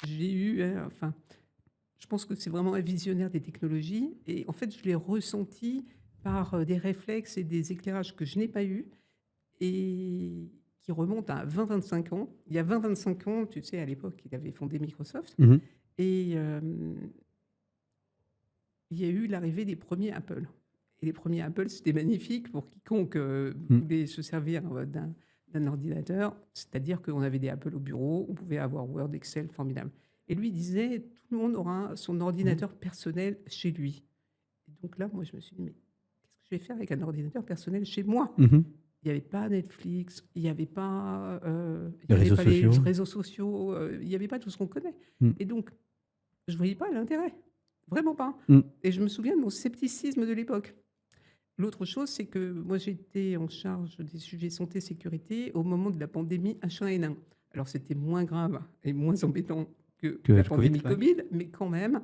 j'ai eu, enfin, je pense que c'est vraiment un visionnaire des technologies et en fait, je l'ai ressenti par, des réflexes et des éclairages que je n'ai pas eus et qui remontent à 20-25 ans. Il y a 20-25 ans, tu sais, à l'époque, il avait fondé Microsoft Mmh. et il y a eu l'arrivée des premiers Apple et les premiers Apple, c'était magnifique pour quiconque, Mmh. voulait se servir, d'un ordinateur. C'est-à-dire qu'on avait des Apple au bureau, on pouvait avoir Word, Excel, formidable et lui, il disait: «Tout le monde aura son Mmh. ordinateur personnel chez lui» et donc là, moi, je me suis dit: «Mais qu'est-ce que je vais faire avec un ordinateur personnel chez moi?» Mmh. Il n'y avait pas Netflix, il Les y avait réseaux pas les sociaux. réseaux sociaux, il n'y avait pas tout ce qu'on connaît Mmh. et donc je voyais pas l'intérêt, vraiment pas Mmh. et je me souviens de mon scepticisme de l'époque. L'autre chose, c'est que moi, j'étais en charge des sujets santé sécurité au moment de la pandémie H1N1. Alors c'était moins grave et moins embêtant que Que la le Covid, pandémie ouais. Covid, mais quand même,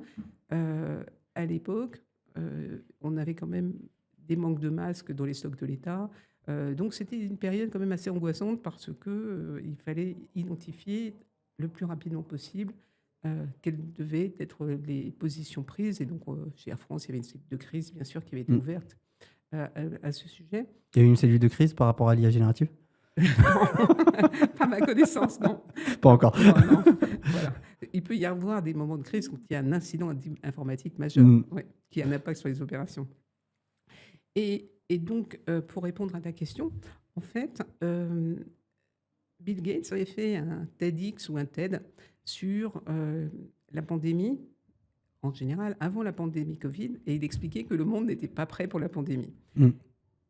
à l'époque, on avait quand même des manques de masques dans les stocks de l'État. Donc c'était une période quand même assez angoissante parce que, il fallait identifier le plus rapidement possible, quelles devaient être les positions prises et donc, chez Air France, il y avait une cellule de crise bien sûr qui avait été Mmh. ouverte à ce sujet. Il y a eu une cellule de crise par rapport à l'IA générative? Non, pas à ma connaissance, non. Pas Non, encore. non, non, voilà. Il peut y avoir des moments de crise quand il y a un incident informatique majeur, Mmh. ouais, qui a un impact sur les opérations et donc, pour répondre à ta question, en fait, Bill Gates avait fait un TEDx ou un TED sur, la pandémie en général, avant la pandémie Covid et il expliquait que le monde n'était pas prêt pour la pandémie. Mmh.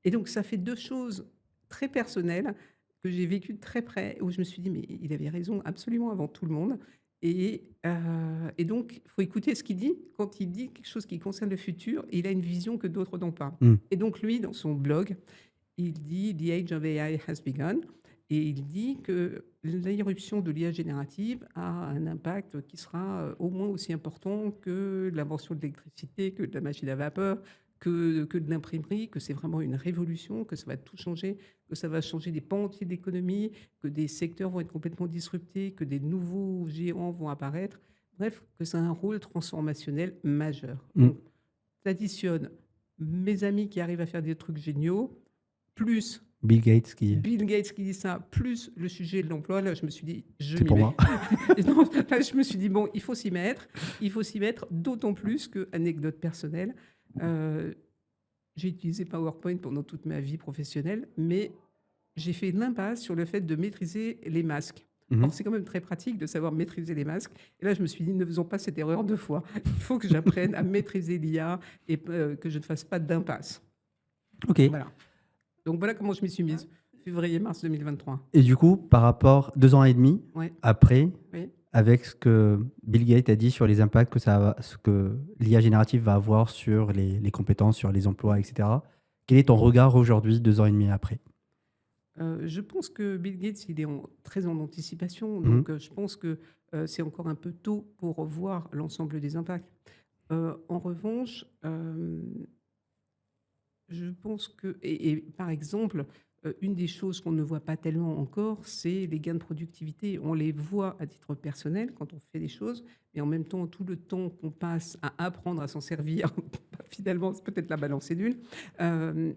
Et donc ça fait 2 choses très personnelles que j'ai vécues de très près, où je me suis dit: «Mais il avait raison absolument avant tout le monde» et donc il faut écouter ce qu'il dit. Quand il dit quelque chose qui concerne le futur, il a une vision que d'autres n'ont pas. Mmh. Et donc lui, dans son blog, il dit: «The age of AI has begun» et il dit que l'irruption de l'IA générative a un impact qui sera, au moins aussi important que l'invention de l'électricité, que de la machine à vapeur, que de l'imprimerie, que c'est vraiment une révolution, que ça va tout changer, que ça va changer des pans entiers de l'économie, que des secteurs vont être complètement disruptés, que des nouveaux géants vont apparaître. Bref, que ça a un rôle transformationnel majeur. Mmh. Donc tu additionnes mes amis qui arrivent à faire des trucs géniaux, plus Bill Gates qui Bill Gates qui dit ça, plus le sujet de l'emploi, là, je me suis dit: «Je c'est m'y pour mets». moi. Et non, là, je me suis dit: «Bon, il faut s'y mettre». Il faut s'y mettre, d'autant plus que, anecdote personnelle, heu, j'ai utilisé PowerPoint pendant toute ma vie professionnelle, mais j'ai fait l'impasse sur le fait de maîtriser les masques. Mmh mh. Or, c'est quand même très pratique de savoir maîtriser les masques et là, je me suis dit: «Ne faisons pas cette erreur 2 fois. Il faut que j'apprenne à maîtriser l'IA et que je ne fasse pas d'impasse». OK. Voilà. Donc voilà comment je m'y suis mise. Février-mars 2023. Et du coup, par rapport 2 ans et demi Ouais, après, oui. avec ce que Bill Gates a dit sur les impacts que ça va ce que l'IA générative va avoir sur les compétences, sur les emplois et cetera. Quel est ton regard aujourd'hui, 2 ans et demi après? Je pense que Bill Gates, il est très en anticipation, Mmh mh. donc je pense que, c'est encore un peu tôt pour voir l'ensemble des impacts. En revanche, je pense que et par exemple, une des choses qu'on ne voit pas tellement encore, c'est les gains de productivité. On les voit à titre personnel quand on fait des choses, mais en même temps, tout le temps qu'on passe à apprendre à s'en servir, finalement, c'est peut-être la balance est nulle. Hem,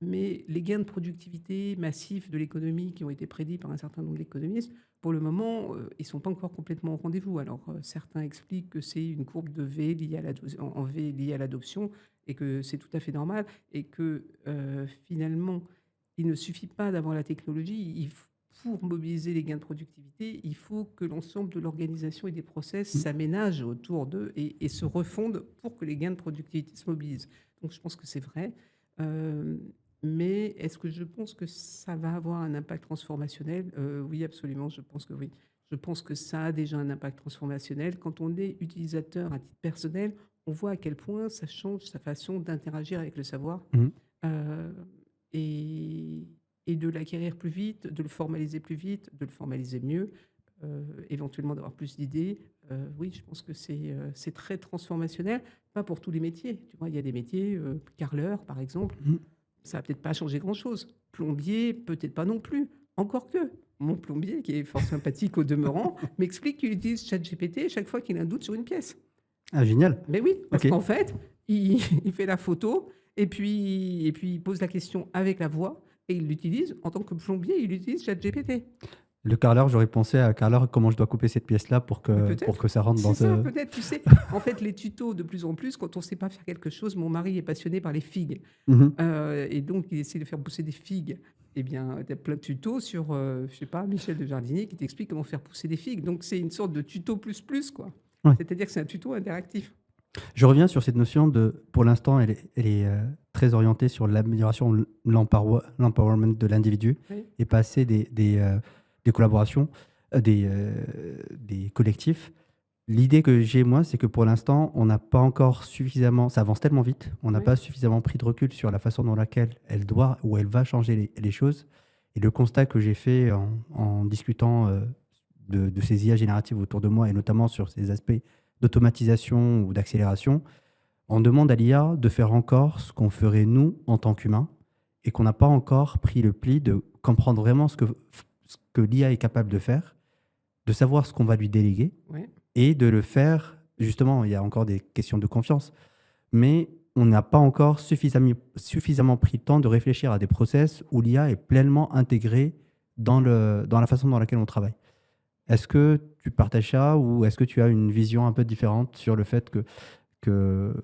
mais les gains de productivité massifs de l'économie qui ont été prédits par un certain nombre d'économistes, pour le moment, ils ne sont pas encore complètement au rendez-vous. Alors, certains expliquent que c'est une courbe de V liée à en V liée à l'adoption et que c'est tout à fait normal et que, finalement, il ne suffit pas d'avoir la technologie. Pour mobiliser les gains de productivité, il faut que l'ensemble de l'organisation et des process Mmh. s'aménagent autour d'eux et se refondent pour que les gains de productivité se mobilisent. Donc je pense que c'est vrai. Hem mais est-ce que je pense que ça va avoir un impact transformationnel? Oui, absolument, je pense que oui. Je pense que ça a déjà un impact transformationnel. Quand on est utilisateur à titre personnel, on voit à quel point ça change sa façon d'interagir avec le savoir, Mmh. heu et de l'acquérir plus vite, de le formaliser plus vite, de le formaliser mieux, éventuellement d'avoir plus d'idées. Oui, je pense que c'est très transformationnel, pas pour tous les métiers, tu vois? Il y a des métiers, carreleur, par exemple, Mmh. ça va peut-être pas changer grand-chose. Plombier, peut-être pas non plus. Encore que. mon plombier, qui est fort sympathique au demeurant, m'explique qu'il utilise ChatGPT chaque fois qu'il a un doute sur une pièce. Ah, génial. Mais oui, parce Ok. qu'en fait, il fait la photo et puis il pose la question avec la voix et il l'utilise en tant que plombier, il utilise ChatGPT. Le carreleur, j'aurais pensé à carreleur, comment je dois couper cette pièce-là Mais pour peut-être, que ça rentre dans c'est ça, ce. peut-être, tu sais. En fait, les tutos, de plus en plus, quand on ne sait pas faire quelque chose, mon mari est passionné par les figues. Mhm. Et donc, il essaie de faire pousser des figues. Eh bien, il y a plein de tutos sur, je sais pas, Michel de Jardinier qui t'explique comment faire pousser des figues. Donc, c'est une sorte de tuto plus plus, quoi. Ouais. C'est-à-dire que c'est un tuto interactif. Je reviens sur cette notion de, pour l'instant, elle est très orientée sur l'amélioration, l'empowerment de l'individu Oui, et pas assez des collaborations, des collectifs. L'idée que j'ai, moi, c'est que pour l'instant, on n'a pas encore suffisamment, ça avance tellement vite, on n'a oui, pas suffisamment pris de recul sur la façon dans laquelle elle doit ou elle va changer les choses. Et le constat que j'ai fait en discutant de ces IA génératives autour de moi, et notamment sur ces aspects d'automatisation ou d'accélération, on demande à l'IA de faire encore ce qu'on ferait nous en tant qu'humains et qu'on n'a pas encore pris le pli de comprendre vraiment ce que l'IA est capable de faire, de savoir ce qu'on va lui déléguer oui. et de le faire. Justement, il y a encore des questions de confiance, mais on n'a pas encore suffisamment pris le temps de réfléchir à des process où l'IA est pleinement intégrée dans la façon dans laquelle on travaille. Est-ce que tu partages ça ou est-ce que tu as une vision un peu différente sur le fait que,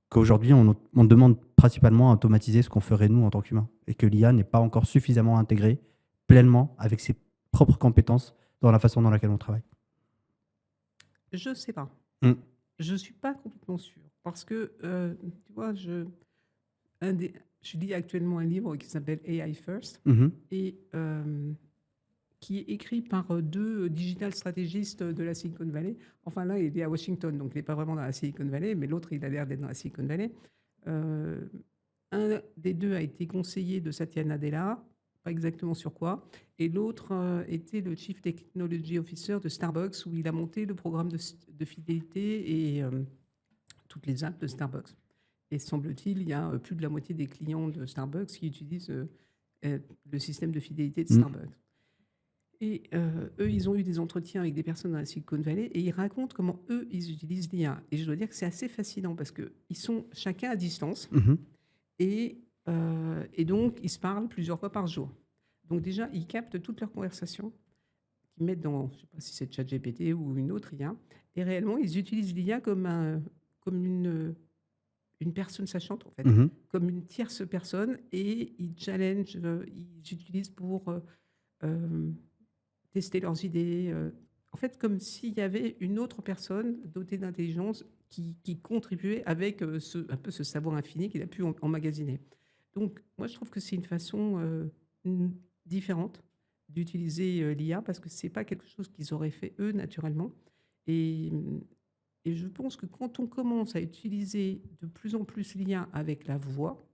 qu'aujourd'hui, on demande principalement à automatiser ce qu'on ferait nous en tant qu'humains et que l'IA n'est pas encore suffisamment intégrée pleinement avec ses propres compétences dans la façon dans laquelle on travaille? Je ne sais pas. Mm. Je ne suis pas complètement sûre. Parce que, tu vois, je lis actuellement un livre qui s'appelle AI First Mhm. et qui est écrit par deux digital stratégistes de la Silicon Valley. Enfin, là, il est à Washington, donc il n'est pas vraiment dans la Silicon Valley, mais l'autre, il a l'air d'être dans la Silicon Valley. Euh, un des deux a été conseiller de Satya Nadella, pas exactement sur quoi, et l'autre était le Chief Technology Officer de Starbucks, où il a monté le programme de fidélité et toutes les apps de Starbucks. Et semble-t-il, il y a plus de la moitié des clients de Starbucks qui utilisent le système de fidélité de Mm. Starbucks. Et eux, ils ont eu des entretiens avec des personnes dans la Silicon Valley et ils racontent comment eux, ils utilisent l'IA. Et je dois dire que c'est assez fascinant parce qu'ils sont chacun à distance Mhm. et donc ils se parlent plusieurs fois par jour. Donc déjà, ils captent toutes leurs conversations, qu'ils mettent dans, je ne sais pas si c'est ChatGPT ou une autre IA. Et réellement, ils utilisent l'IA comme une personne sachante, en fait, Mhm. comme une tierce personne et ils challenge, ils utilisent pour euh, tester leurs idées. En fait, comme s'il y avait une autre personne dotée d'intelligence qui contribuait avec un peu ce savoir infini qu'il a pu emmagasiner. Donc, moi, je trouve que c'est une façon différente d'utiliser l'IA parce que c'est pas quelque chose qu'ils auraient fait eux naturellement. Et, et je pense que quand on commence à utiliser de plus en plus l'IA avec la voix,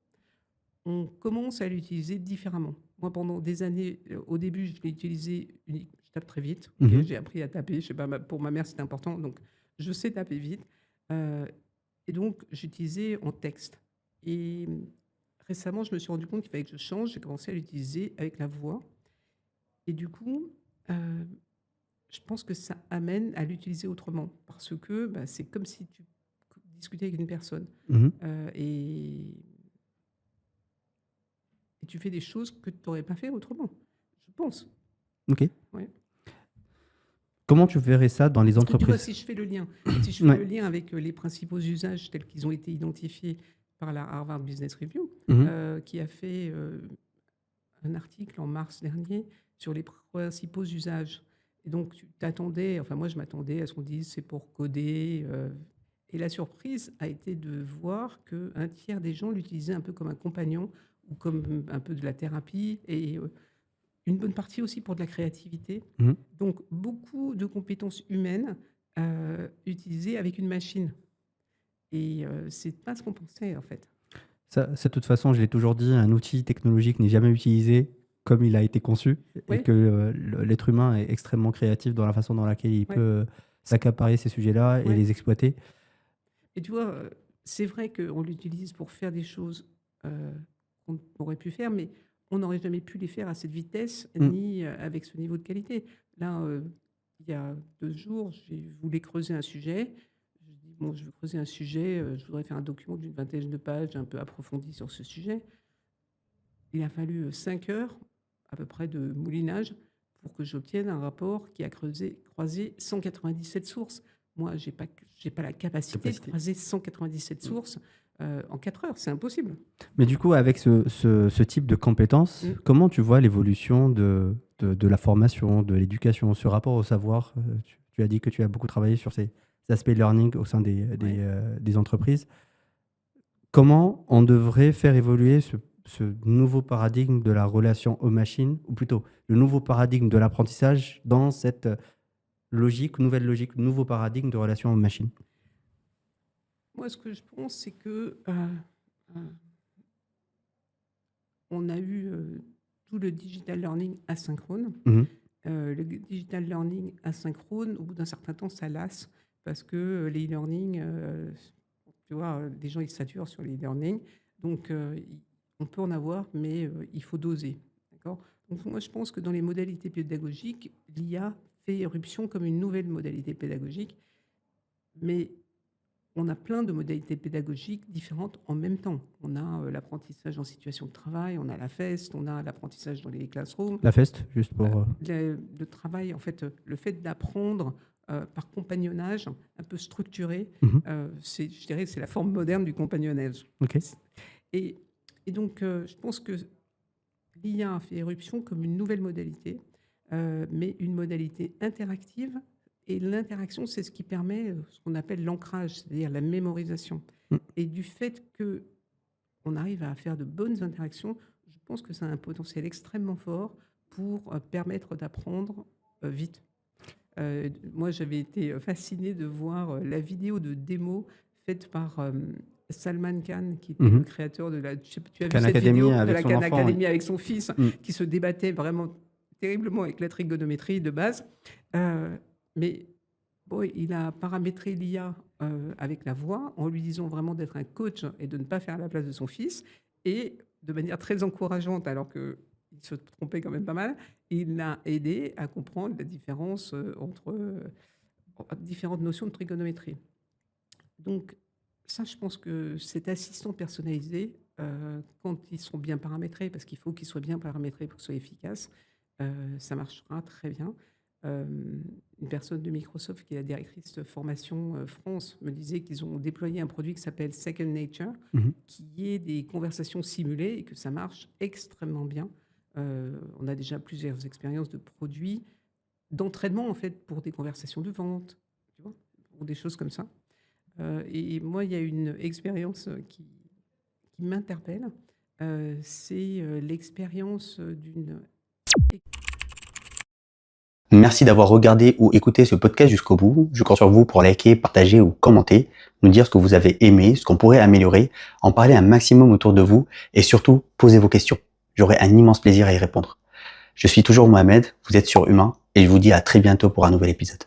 on commence à l'utiliser différemment. Moi, pendant des années, au début, je l'ai utilisé unique. Je tape très vite. Ok, Mhm. j'ai appris à taper. Je sais pas, pour ma mère, c'est important. Donc, je sais taper vite. Euh, et donc, j'utilisais en texte. Et récemment, je me suis rendu compte qu'il fallait que je change. J'ai commencé à l'utiliser avec la voix. Et du coup, je pense que ça amène à l'utiliser autrement. Parce que bah, c'est comme si tu discutais avec une personne. Mhm. Et tu fais des choses que tu n'aurais pas fait autrement, je pense. Ok. Ouais. Comment tu verrais ça dans les Parce que tu vois, entreprises? si je fais le Ouais. lien avec les principaux usages tels qu'ils ont été identifiés par la Harvard Business Review, Mhm. qui a fait un article en mars dernier sur les principaux usages. Et donc, tu t'attendais, enfin moi je m'attendais à ce qu'on dise c'est pour coder. Et la surprise a été de voir qu'un tiers des gens l'utilisaient un peu comme un compagnon ou comme un peu de la thérapie. Et une bonne partie aussi pour de la créativité. Mhm. Donc, beaucoup de compétences humaines utilisées avec une machine. Et c'est pas ce qu'on pensait, en fait. Ça, de toute façon, je l'ai toujours dit, un outil technologique n'est jamais utilisé comme il a été conçu et Oui, que l'être humain est extrêmement créatif dans la façon dans laquelle il peut ouais, s'accaparer ces sujets-là et ouais. les exploiter. Et tu vois, c'est vrai qu'on l'utilise pour faire des choses qu'on aurait pu faire, mais on n'aurait jamais pu les faire à cette vitesse, Mmh. ni avec ce niveau de qualité. Là, il y a 2 jours, j'ai voulu creuser un sujet. Je dis: «Bon, je veux creuser un sujet, je voudrais faire un document d'une vingtaine de pages un peu approfondi sur ce sujet». Il a fallu, 5 heures à peu près de moulinage pour que j'obtienne un rapport qui a croisé 197 sources. Moi, j'ai pas la capacité de Capacité. croiser 197 Mmh. sources, en 4 heures, c'est impossible. Mais du coup, avec ce type de compétences, Mmh. comment tu vois l'évolution de la formation, de l'éducation, ce rapport au savoir? Tu as dit que tu as beaucoup travaillé sur ces aspects learning au sein Ouais. des entreprises. Comment on devrait faire évoluer ce nouveau paradigme de la relation homme-machine, ou plutôt le nouveau paradigme de l'apprentissage dans cette nouvelle logique, nouveau paradigme de relation homme-machine? Moi, ce que je pense, c'est que, heu, on a eu, tout le digital learning asynchrone. Mmh. Le digital learning asynchrone, au bout d'un certain temps, ça lasse parce que, les e-learning, tu vois, les gens, ils saturent sur les e-learning. Donc, on peut en avoir, mais, il faut doser, d'accord? Donc moi, je pense que dans les modalités pédagogiques, l'IA fait éruption comme une nouvelle modalité pédagogique, mais on a plein de modalités pédagogiques différentes en même temps. On a, l'apprentissage en situation de travail, on a la FEST, on a l'apprentissage dans les classrooms. La FEST, juste pour, Le travail, en fait, le fait d'apprendre, par compagnonnage un peu structuré, mmh. c'est, je dirais, c'est la forme moderne du compagnonnage. OK. Et et donc, je pense que l'IA a fait éruption comme une nouvelle modalité, mais une modalité interactive, et l'interaction, c'est ce qui permet, ce qu'on appelle l'ancrage, c'est-à-dire la mémorisation. Mmh. Et du fait qu'on arrive à faire de bonnes interactions, je pense que ça a un potentiel extrêmement fort pour, permettre d'apprendre, vite. Moi, j'avais été, fascinée de voir, la vidéo de démo faite par, Salman Khan, qui était le Mmh. créateur de la, je sais pas, tu as vu Khan cette Academy vidéo de avec la son Khan enfant, oui. Academy avec son fils, Mmh. qui se débattait vraiment terriblement avec la trigonométrie de base. Mais bon, il a paramétré l'IA, avec la voix, en lui disant vraiment d'être un coach et de ne pas faire à la place de son fils, et de manière très encourageante, alors qu'il se trompait quand même pas mal, il l'a aidé à comprendre la différence, entre, différentes notions de trigonométrie. Donc ça, je pense que cet assistant personnalisé, quand ils sont bien paramétrés, parce qu'il faut qu'ils soient bien paramétrés pour que ce soit efficace, ça marchera très bien. Une personne de Microsoft, qui est la directrice de formation, France, me disait qu'ils ont déployé un produit qui s'appelle Second Nature, Mmh. qui est des conversations simulées, et que ça marche extrêmement bien. On a déjà plusieurs expériences de produits d'entraînement, en fait, pour des conversations de vente, tu vois? Ou des choses comme ça. Et moi, il y a une expérience, qui m'interpelle, c'est, l'expérience, d'une. Merci d'avoir regardé ou écouté ce podcast jusqu'au bout. Je compte sur vous pour liker, partager ou commenter, nous dire ce que vous avez aimé, ce qu'on pourrait améliorer, en parler un maximum autour de vous et surtout, posez vos questions. J'aurai un immense plaisir à y répondre. Je suis toujours Mohamed, vous êtes sur Humain et je vous dis à très bientôt pour un nouvel épisode.